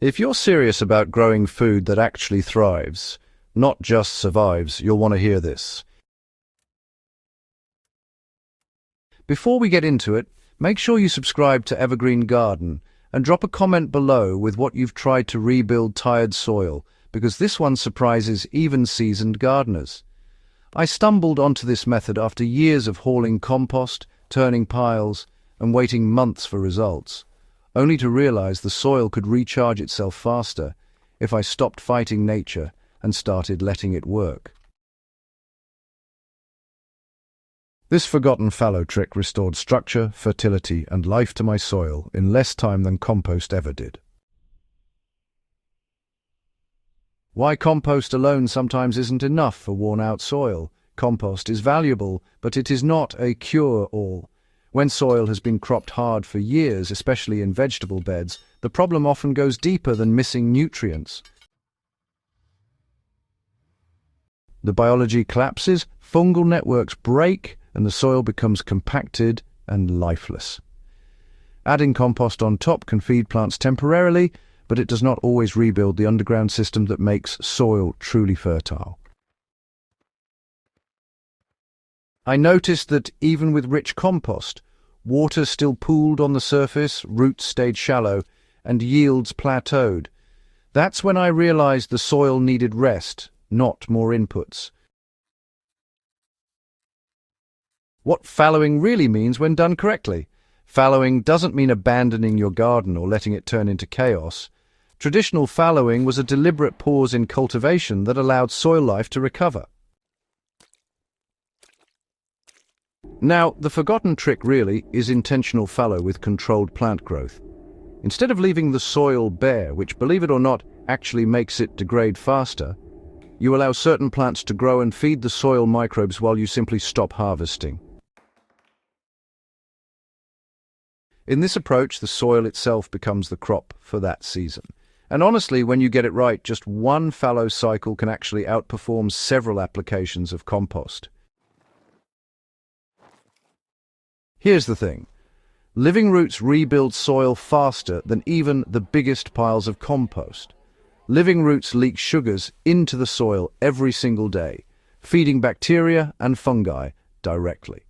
If you're serious about growing food that actually thrives, not just survives, you'll want to hear this. Before we get into it, make sure you subscribe to Evergreen Garden and drop a comment below with what you've tried to rebuild tired soil, because this one surprises even seasoned gardeners. I stumbled onto this method after years of hauling compost, turning piles, and waiting months for results, only to realize the soil could recharge itself faster if I stopped fighting nature and started letting it work. This forgotten fallow trick restored structure, fertility, and life to my soil in less time than compost ever did. Why compost alone sometimes isn't enough for worn-out soil. Compost is valuable, but it is not a cure-all. When soil has been cropped hard for years, especially in vegetable beds, the problem often goes deeper than missing nutrients. The biology collapses, fungal networks break, and the soil becomes compacted and lifeless. Adding compost on top can feed plants temporarily, but it does not always rebuild the underground system that makes soil truly fertile. I noticed that even with rich compost, water still pooled on the surface, roots stayed shallow, and yields plateaued. That's when I realized the soil needed rest, not more inputs. What fallowing really means when done correctly. Fallowing doesn't mean abandoning your garden or letting it turn into chaos. Traditional fallowing was a deliberate pause in cultivation that allowed soil life to recover. Now, the forgotten trick really is intentional fallow with controlled plant growth. Instead of leaving the soil bare, which, believe it or not, actually makes it degrade faster, you allow certain plants to grow and feed the soil microbes while you simply stop harvesting. In this approach, the soil itself becomes the crop for that season. And honestly, when you get it right, just one fallow cycle can actually outperform several applications of compost. Here's the thing. Living roots rebuild soil faster than even the biggest piles of compost. Living roots leak sugars into the soil every single day, feeding bacteria and fungi directly.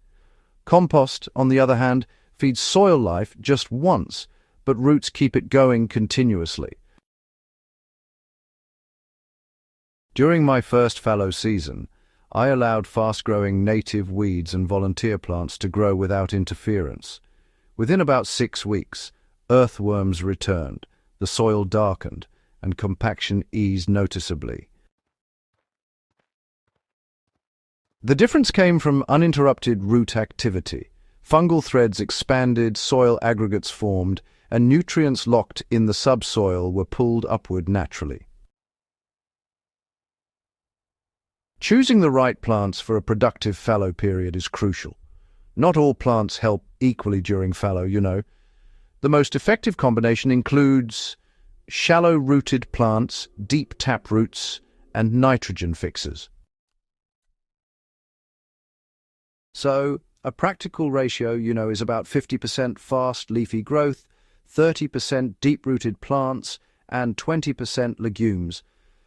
Compost, on the other hand, feeds soil life just once, but roots keep it going continuously. During my first fallow season, I allowed fast-growing native weeds and volunteer plants to grow without interference. Within about 6 weeks, earthworms returned, the soil darkened, and compaction eased noticeably. The difference came from uninterrupted root activity. Fungal threads expanded, soil aggregates formed, and nutrients locked in the subsoil were pulled upward naturally. Choosing the right plants for a productive fallow period is crucial. Not all plants help equally during fallow, you know. The most effective combination includes shallow-rooted plants, deep tap roots, and nitrogen fixers. So, a practical ratio, is about 50% fast leafy growth, 30% deep-rooted plants, and 20% legumes.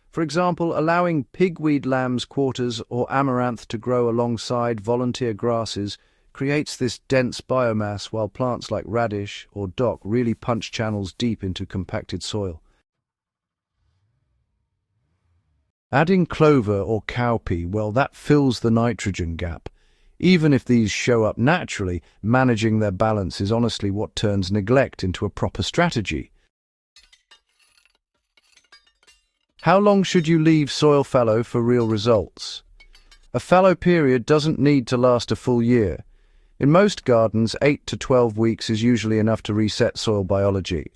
For example, allowing pigweed lamb's quarters or amaranth to grow alongside volunteer grasses creates this dense biomass, while plants like radish or dock really punch channels deep into compacted soil. Adding clover or cowpea, well, that fills the nitrogen gap. Even if these show up naturally, managing their balance is honestly what turns neglect into a proper strategy. How long should you leave soil fallow for real results? A fallow period doesn't need to last a full year. In most gardens, 8 to 12 weeks is usually enough to reset soil biology.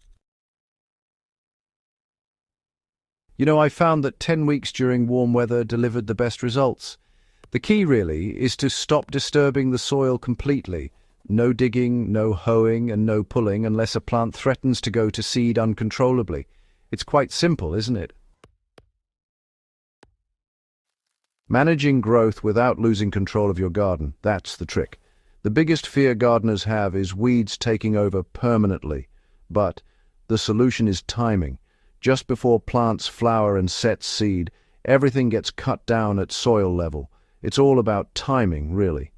I found that 10 weeks during warm weather delivered the best results. The key really is to stop disturbing the soil completely. No digging, no hoeing, and no pulling unless a plant threatens to go to seed uncontrollably. It's quite simple, isn't it? Managing growth without losing control of your garden, that's the trick. The biggest fear gardeners have is weeds taking over permanently. But the solution is timing. Just before plants flower and set seed, everything gets cut down at soil level. It's all about timing, really.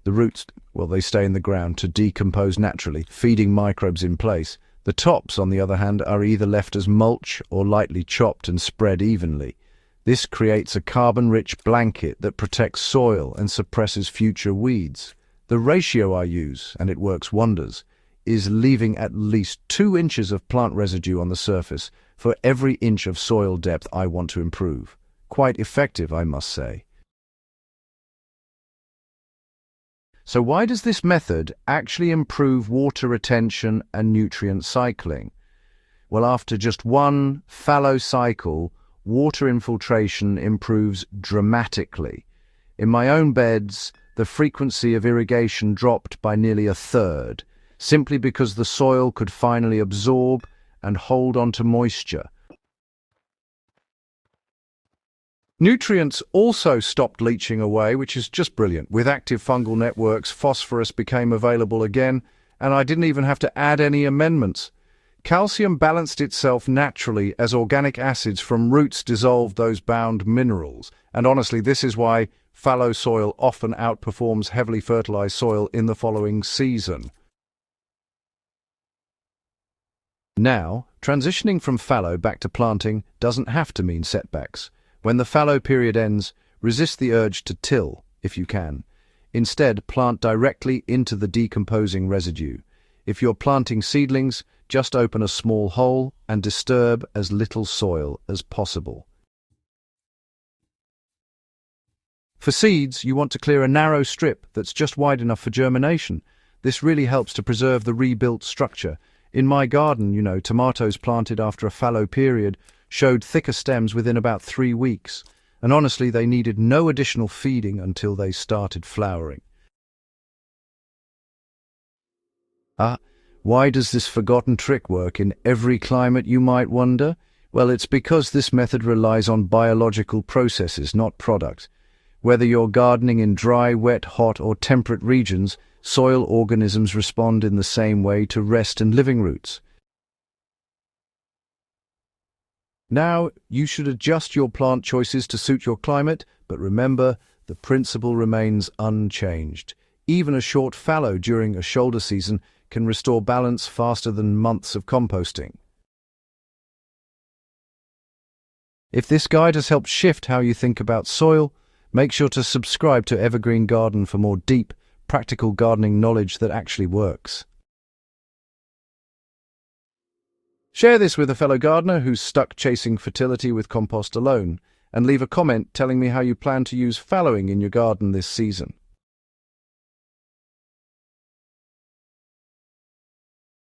The roots, well, they stay in the ground to decompose naturally, feeding microbes in place. The tops, on the other hand, are either left as mulch or lightly chopped and spread evenly. This creates a carbon-rich blanket that protects soil and suppresses future weeds. The ratio I use, and it works wonders, is leaving at least 2 inches of plant residue on the surface for every inch of soil depth I want to improve. Quite effective, I must say. So why does this method actually improve water retention and nutrient cycling? Well, after just one fallow cycle, water infiltration improves dramatically. In my own beds, the frequency of irrigation dropped by nearly 1/3, simply because the soil could finally absorb and hold onto moisture. Nutrients also stopped leaching away, which is just brilliant. With active fungal networks, phosphorus became available again, and I didn't even have to add any amendments. Calcium balanced itself naturally as organic acids from roots dissolved those bound minerals. And honestly, this is why fallow soil often outperforms heavily fertilized soil in the following season. Now, transitioning from fallow back to planting doesn't have to mean setbacks. When the fallow period ends, resist the urge to till, if you can. Instead, plant directly into the decomposing residue. If you're planting seedlings, just open a small hole and disturb as little soil as possible. For seeds, you want to clear a narrow strip that's just wide enough for germination. This really helps to preserve the rebuilt structure. In my garden, tomatoes planted after a fallow period showed thicker stems within about 3 weeks, and honestly, they needed no additional feeding until they started flowering. Why does this forgotten trick work in every climate, you might wonder? Well, it's because this method relies on biological processes, not products. Whether you're gardening in dry, wet, hot, or temperate regions, soil organisms respond in the same way to rest and living roots. Now, you should adjust your plant choices to suit your climate, but remember, the principle remains unchanged. Even a short fallow during a shoulder season can restore balance faster than months of composting. If this guide has helped shift how you think about soil, make sure to subscribe to Evergreen Garden for more deep, practical gardening knowledge that actually works. Share this with a fellow gardener who's stuck chasing fertility with compost alone, and leave a comment telling me how you plan to use fallowing in your garden this season.